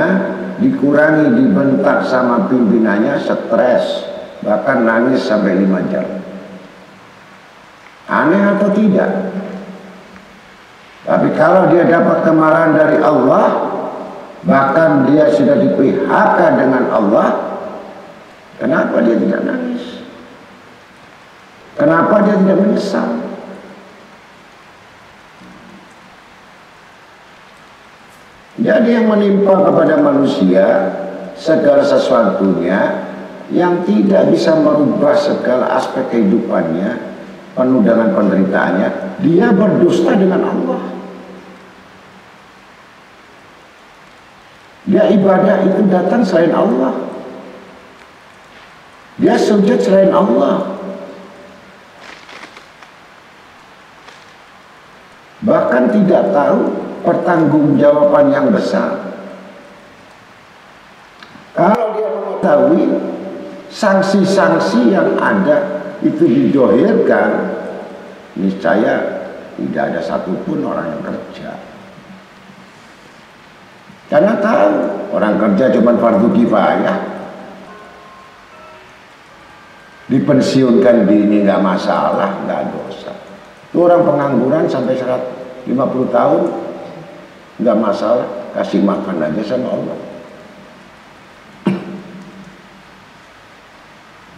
dikurangi dibentak sama pimpinannya, stres, bahkan nangis sampai 5 jam. Aneh atau tidak? Tapi kalau dia dapat kemarahan dari Allah, bahkan dia sudah di PHK dengan Allah, kenapa dia tidak nangis? Kenapa dia tidak menyesal? Jadi yang menimpa kepada manusia segala sesuatunya yang tidak bisa merubah segala aspek kehidupannya, penuh dengan penderitaannya, dia berdusta dengan Allah. Dia ibadah itu datang selain Allah. Dia sujud selain Allah. Bahkan tidak tahu pertanggungjawaban yang besar. Kalau dia mengetahui sanksi-sanksi yang ada itu didohirkan, niscaya tidak ada satupun orang yang kerja. Karena tahu orang kerja cuma fardu kifayah, dipensiunkan dini nggak masalah, nggak dosa. Itu orang pengangguran sampai 150 tahun nggak masalah, kasih makan aja sama Allah.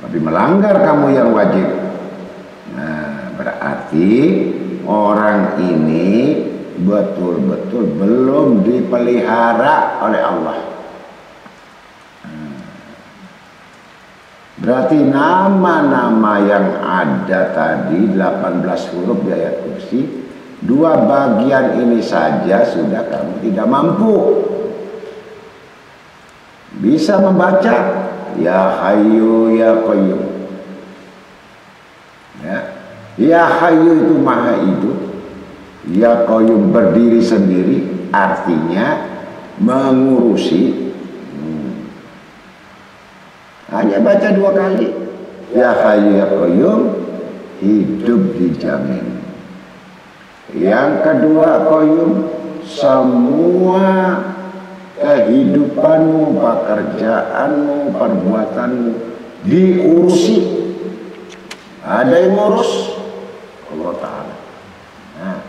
Tapi melanggar kamu yang wajib, nah berarti orang ini betul-betul belum dipelihara oleh Allah. Berarti nama-nama yang ada tadi 18 huruf di ayat kursi, 2 bagian ini saja sudah kamu tidak mampu. Bisa membaca Ya Hayyu Ya Qayyum. Ya Hayyu itu maha hidup, Ya Qayyum berdiri sendiri, artinya mengurusi. Hanya baca 2 kali Ya Hayyu Ya Qayyum, hidup dijamin. Yang kedua Qayyum, semua kehidupanmu, pekerjaanmu, perbuatanmu diurusi. Ada yang ngurus Allah Ta'ala. Nah,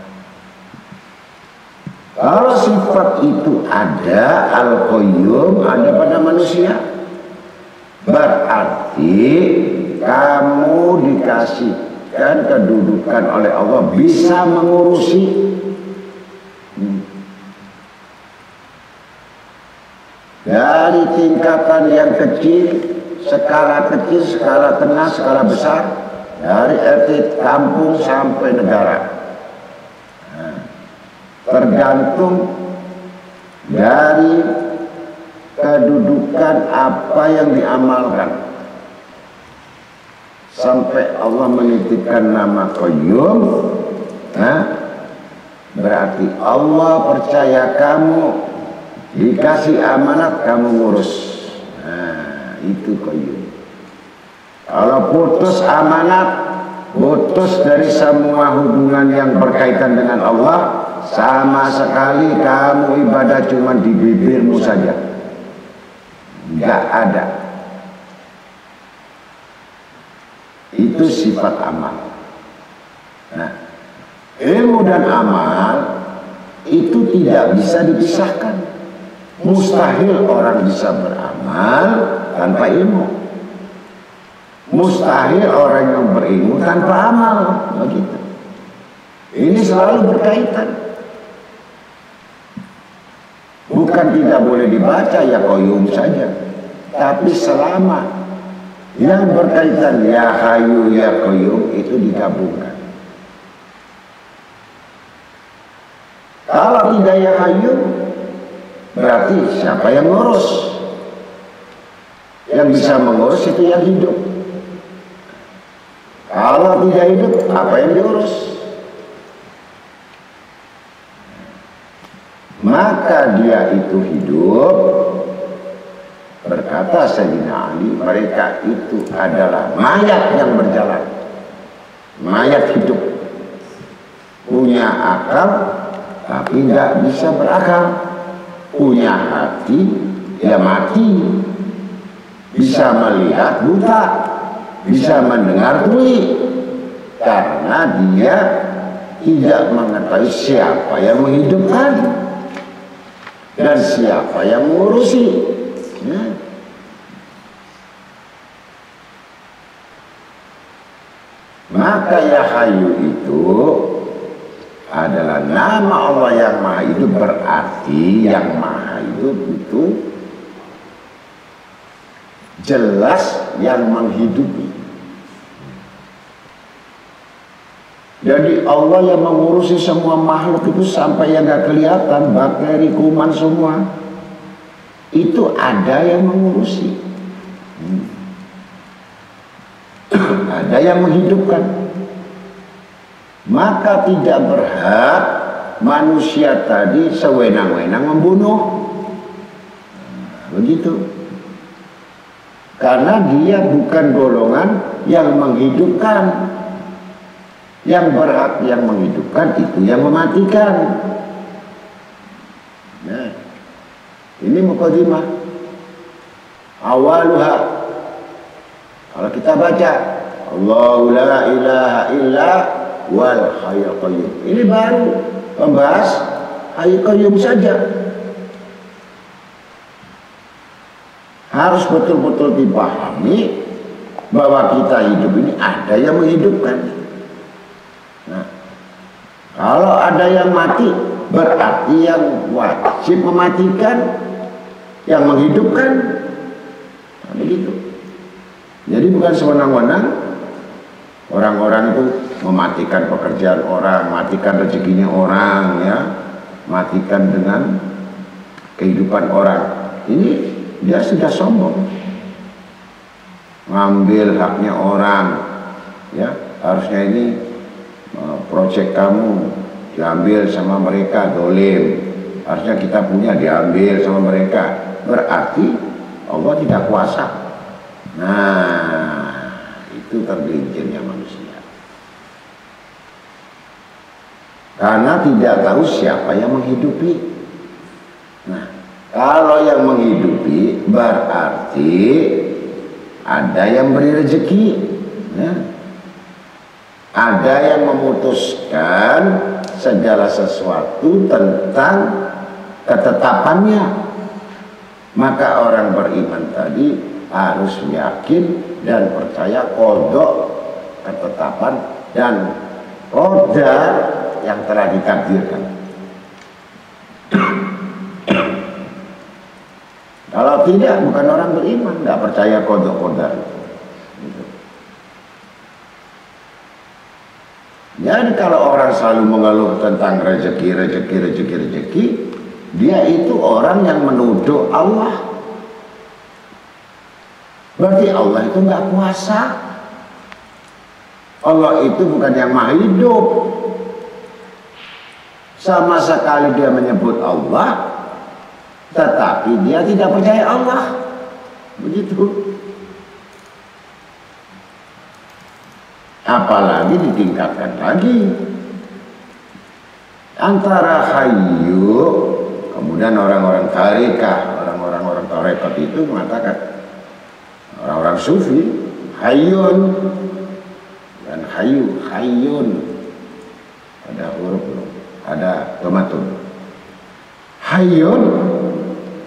kalau sifat itu ada, Al-Qayyum ada pada manusia, berarti kamu dikasihkan kedudukan oleh Allah bisa mengurusi. Dari tingkatan yang kecil, skala tengah, skala besar, dari RT kampung sampai negara. Nah, tergantung dari kedudukan apa yang diamalkan. Sampai Allah menitipkan nama Qayyum, berarti Allah percaya kamu, dikasih amanat kamu ngurus. Nah, itu Qayyum. Kalau putus amanat, putus dari semua hubungan yang berkaitan dengan Allah, sama sekali kamu ibadah cuma di bibirmu saja, nggak ada. Itu sifat amal. Nah, ilmu dan amal itu tidak bisa dipisahkan. Mustahil orang bisa beramal tanpa ilmu. Mustahil orang yang berilmu tanpa amal. Begitu. Ini selalu berkaitan. Bukan tidak boleh dibaca Ya Qayyum saja, tapi selama yang berkaitan Ya Hayyu Ya Qayyum itu digabungkan. Kalau tidak ya hayyu, berarti siapa yang ngurus? Yang bisa mengurus itu yang hidup. Kalau tidak hidup, apa yang diurus? Maka dia itu hidup. Berkata Sayyidina Ali, mereka itu adalah mayat yang berjalan, mayat hidup, punya akal tapi nggak bisa berakal, punya hati ya mati, bisa melihat buta, bisa mendengar tuli, karena dia tidak mengetahui siapa yang menghidupkan dan siapa yang mengurusi. Maka ya hayyu itu adalah nama Allah yang maha hidup, berarti yang maha hidup itu jelas yang menghidupi. Jadi Allah yang mengurusi semua makhluk itu sampai yang gak kelihatan, bakteri, kuman semua itu ada yang mengurusi, ada yang menghidupkan. Maka tidak berhak manusia tadi sewenang-wenang membunuh, begitu, karena dia bukan golongan yang menghidupkan. Yang berhak yang menghidupkan itu yang mematikan. Nah, ini mukadimah awaluha. Kalau kita baca Allahu la ilaha illa wal hayyul qayyum, ini baru membahas hayyul qayyum saja. Harus betul-betul dipahami bahwa kita hidup ini ada yang menghidupkan. Nah, kalau ada yang mati, berarti yang wajib mematikan, yang menghidupkan. Nah, begitu. Jadi bukan sewenang-wenang orang-orang itu mematikan pekerjaan orang, matikan rezekinya orang, ya, matikan dengan kehidupan orang. Ini dia sudah sombong, ngambil haknya orang, ya. Harusnya ini proyek kamu diambil sama mereka, dolim. Harusnya kita punya, diambil sama mereka. Berarti Allah tidak kuasa. Nah, itu tergelincirnya manusia, karena tidak tahu siapa yang menghidupi. Nah, kalau yang menghidupi berarti ada yang beri rezeki, ya. Ada yang memutuskan segala sesuatu tentang ketetapannya. Maka orang beriman tadi harus yakin dan percaya qada, ketetapan dan qadar yang telah ditakdirkan. Kalau tidak, bukan orang beriman, tidak percaya qada qadar. Jadi kalau orang selalu mengeluh tentang rezeki, dia itu orang yang menuduh Allah. Berarti Allah itu nggak kuasa. Allah itu bukan yang maha hidup. Sama sekali dia menyebut Allah, tetapi dia tidak percaya Allah. Begitu. Apalagi ditingkatkan lagi antara hayyu, kemudian orang-orang tarekah, orang-orang tarekat itu mengatakan, orang-orang sufi, hayyun dan hayyu, hayyun ada huruf, ada tomatun. Hayyun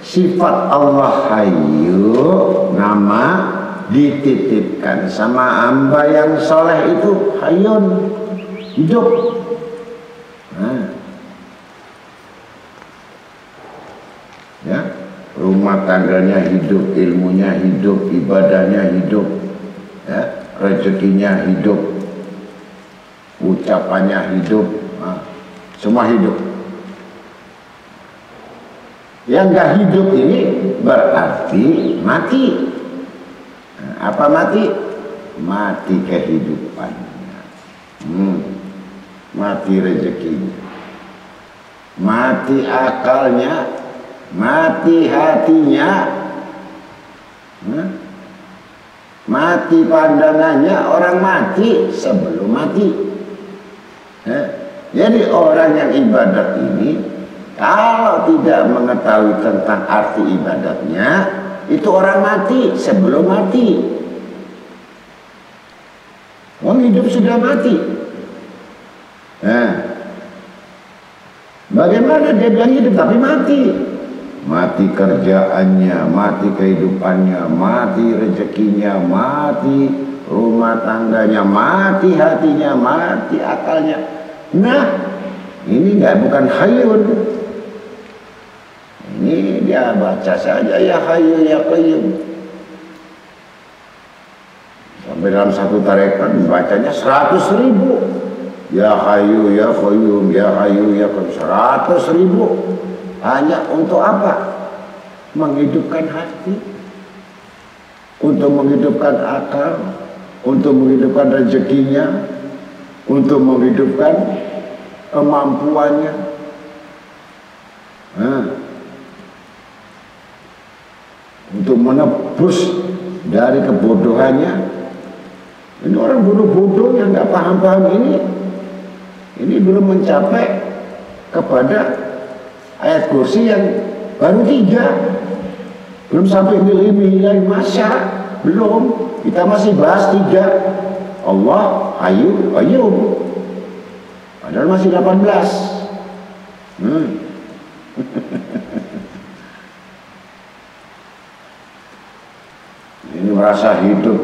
sifat Allah hayyu, nama dititipkan sama hamba yang soleh itu hayyun, hidup. Nah, ya, rumah tangganya hidup, ilmunya hidup, ibadahnya hidup, ya, rezekinya hidup, ucapannya hidup, nah, semua hidup. Yang nggak hidup ini berarti mati. Apa mati? Mati kehidupannya, mati rezekinya, mati akalnya, mati hatinya, mati pandangannya. Orang mati sebelum mati. Jadi orang yang ibadat ini kalau tidak mengetahui tentang arti ibadatnya, itu orang mati sebelum mati. Orang hidup sudah mati. Bagaimana dia bilang hidup tapi mati? Mati kerjaannya, mati kehidupannya, mati rezekinya, mati rumah tangganya, mati hatinya, mati akalnya. Nah, ini bukan hayun. Ini dia baca saja ya Hayyu ya Qayyum. Sampai dalam satu tarekat bacanya 100.000. Ya Hayyu ya Qayyum, ya Hayyu ya Qayyum, 100.000. Hanya untuk apa? Menghidupkan hati, untuk menghidupkan akal, untuk menghidupkan rezekinya, untuk menghidupkan kemampuannya. Untuk menebus dari kebodohannya. Ini orang bodoh-bodoh yang nggak paham-paham ini belum mencapai kepada ayat kursi yang baru 3, belum sampai nilai masya, belum. Kita masih bahas 3, Allah, Hayyu, Qayyum, padahal masih 18. Ini merasa hidup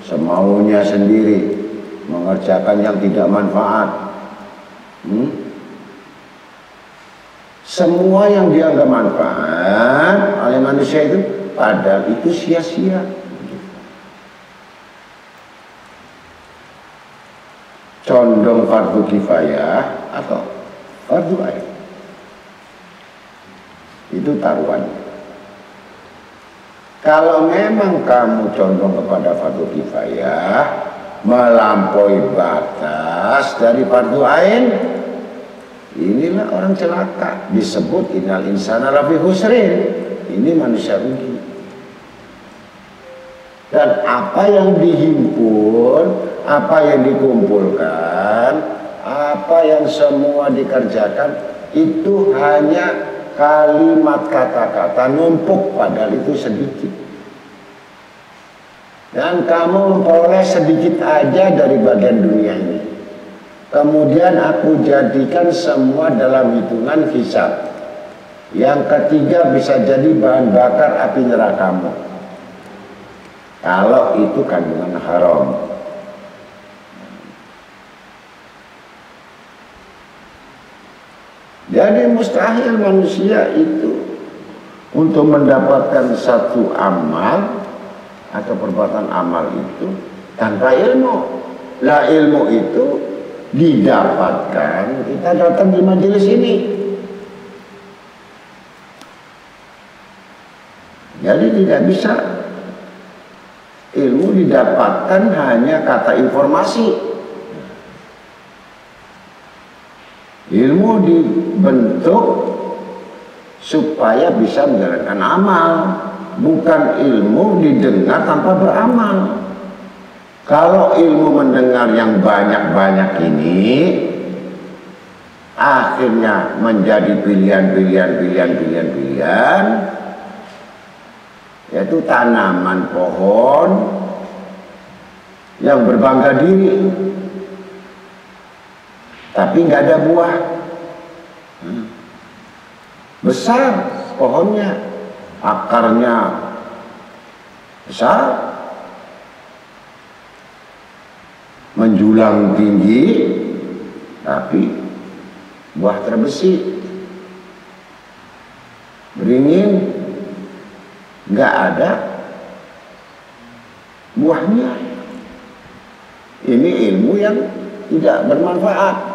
semaunya sendiri, mengerjakan yang tidak manfaat. Semua yang dianggap manfaat oleh manusia itu padahal itu sia-sia. Condong fardu kifayah atau fardu ain, itu taruhannya. Kalau memang kamu condong kepada fardu kifayah, melampaui batas dari fardu ain, inilah orang celaka. Disebut innal insana lafi khusrin. Ini manusia rugi. Dan apa yang dihimpun, apa yang dikumpulkan, apa yang semua dikerjakan, itu hanya kalimat kata-kata numpuk, padahal itu sedikit. Dan kamu memperoleh sedikit aja dari bagian dunia ini. Kemudian aku jadikan semua dalam hitungan hisab. Yang ketiga bisa jadi bahan bakar api nerakamu. Kalau itu kandungan haram. Jadi mustahil manusia itu untuk mendapatkan satu amal atau perbuatan amal itu tanpa ilmu. Lah ilmu itu didapatkan kita datang di majelis ini. Jadi tidak bisa ilmu didapatkan hanya kata informasi. Ilmu dibentuk supaya bisa menjalankan amal, bukan ilmu didengar tanpa beramal. Kalau ilmu mendengar yang banyak-banyak ini akhirnya menjadi pilihan, yaitu tanaman pohon yang berbangga diri tapi nggak ada buah. Besar pohonnya, akarnya besar, menjulang tinggi, tapi buah terbesit, beringin, nggak ada buahnya. Ini ilmu yang tidak bermanfaat.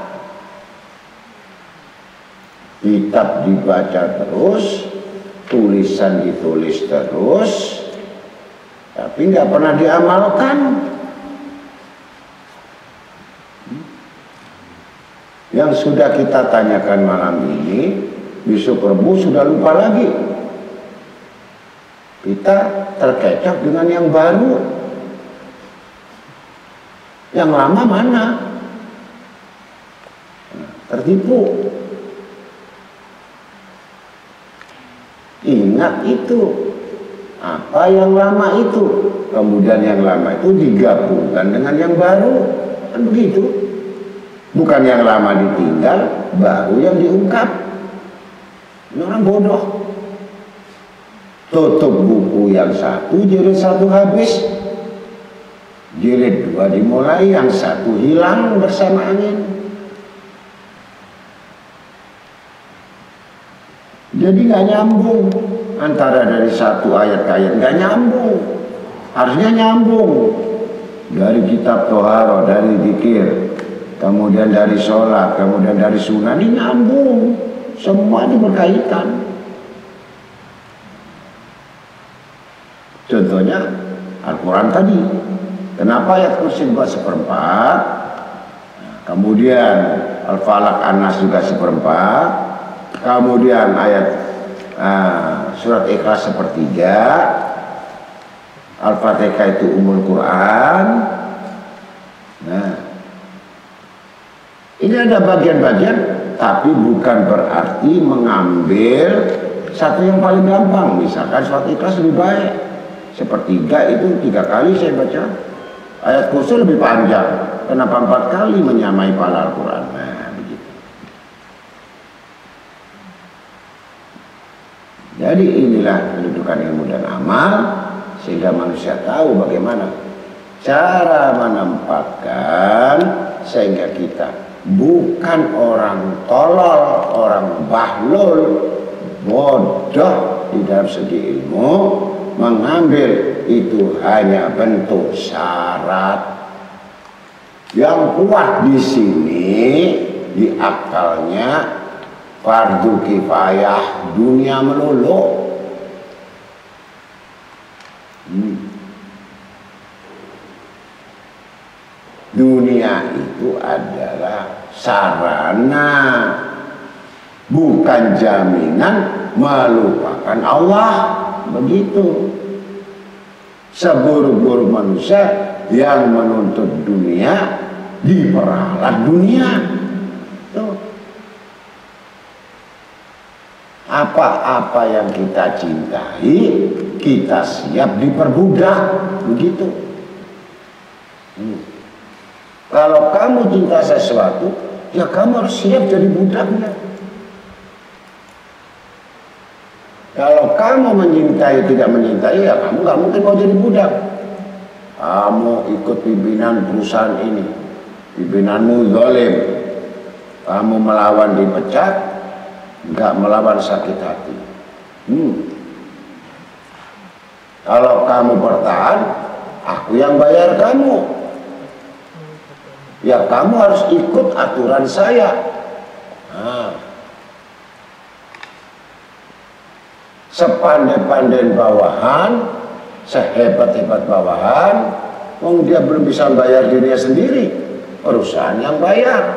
Kitab dibaca terus, tulisan ditulis terus, tapi nggak pernah diamalkan. Yang sudah kita tanyakan malam ini, besok Rebu sudah lupa lagi. Kita terkecoh dengan yang baru. Yang lama mana? Tertipu. Ingat itu. Apa yang lama itu? Kemudian yang lama itu digabungkan dengan yang baru. Kan begitu. Bukan yang lama ditinggal, baru yang diungkap. Ini orang bodoh. Tutup buku yang satu, jilid satu habis. Jilid dua dimulai, yang satu hilang bersama angin. Jadi nggak nyambung antara dari satu ayat ke ayat, nggak nyambung. Harusnya nyambung dari kitab Toharo, dari zikir, kemudian dari sholat, kemudian dari sunnah, ini nyambung. Semua ini berkaitan. Contohnya Al-Quran tadi. Kenapa ayat kursi 2/4? Kemudian Al-Falaq, An-Nas juga 1/4. Kemudian ayat surat Ikhlas 1/3. Al-Fatihah itu Ummul Quran. Nah, ini ada bagian-bagian, tapi bukan berarti mengambil satu yang paling gampang. Misalkan surat Ikhlas lebih baik, 1/3 itu 3 kali saya baca. Ayat kursi lebih panjang, kenapa 4 kali menyamai pahala Al-Quran? Nah, begitu. Jadi inilah kedudukan ilmu dan amal, sehingga manusia tahu bagaimana cara menempatkan, sehingga kita bukan orang tolol, orang bahlul, bodoh di dalam segi ilmu, mengambil itu hanya bentuk syarat. Yang kuat di sini di akalnya fardu kifayah dunia melulu. Dunia itu adalah sarana, bukan jaminan melupakan Allah. Begitu. Seburuk-buruk manusia yang menuntut dunia, diperalat dunia. Tuh. Apa-apa yang kita cintai, kita siap diperbudak. Begitu. Kalau kamu cinta sesuatu, ya kamu harus siap jadi budaknya. Kalau kamu mencintai tidak mencintai, ya kamu gak mungkin mau jadi budak. Kamu ikut pimpinan perusahaan ini, pimpinanmu zalim, kamu melawan dipecat, gak melawan sakit hati. Kalau kamu bertahan, aku yang bayar kamu. Ya kamu harus ikut aturan saya. Sepandai-pandai bawahan, sehebat-hebat bawahan, dia belum bisa bayar dirinya sendiri, perusahaan yang bayar.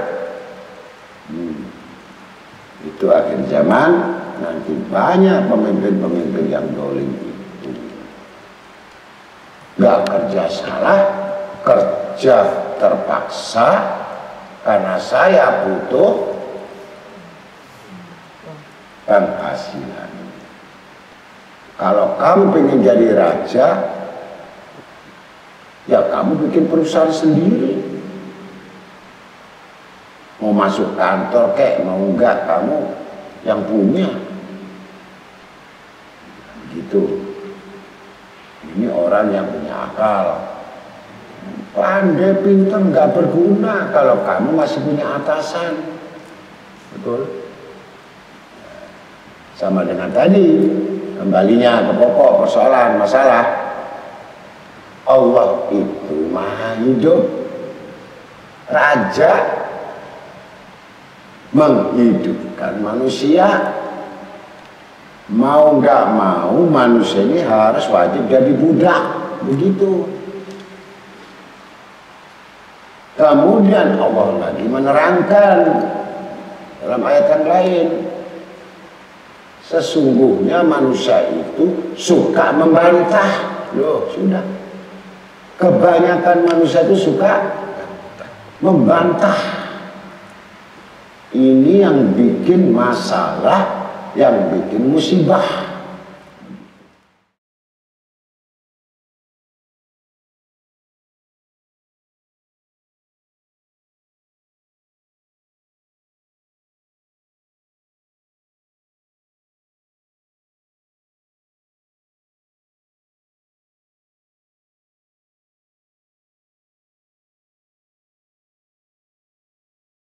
Itu akhir zaman, nanti banyak pemimpin-pemimpin yang dolim itu. Gak kerja salah, kerja terpaksa, karena saya butuh penghasilan. Kalau kamu pengen jadi raja, ya kamu bikin perusahaan sendiri. Mau masuk kantor kek, mau enggak, kamu yang punya. Gitu. Ini orang yang punya akal. Pandai, pintar, nggak berguna kalau kamu masih punya atasan. Betul? Sama dengan tadi. Kembalinya ke pokok persoalan masalah, Allah itu maha hidup, raja, menghidupkan manusia, mau nggak mau manusia ini harus wajib jadi budak, begitu. Kemudian Allah lagi menerangkan dalam ayat yang lain, sesungguhnya manusia itu suka membantah. Loh, sudah. Kebanyakan manusia itu suka membantah. Ini yang bikin masalah, yang bikin musibah.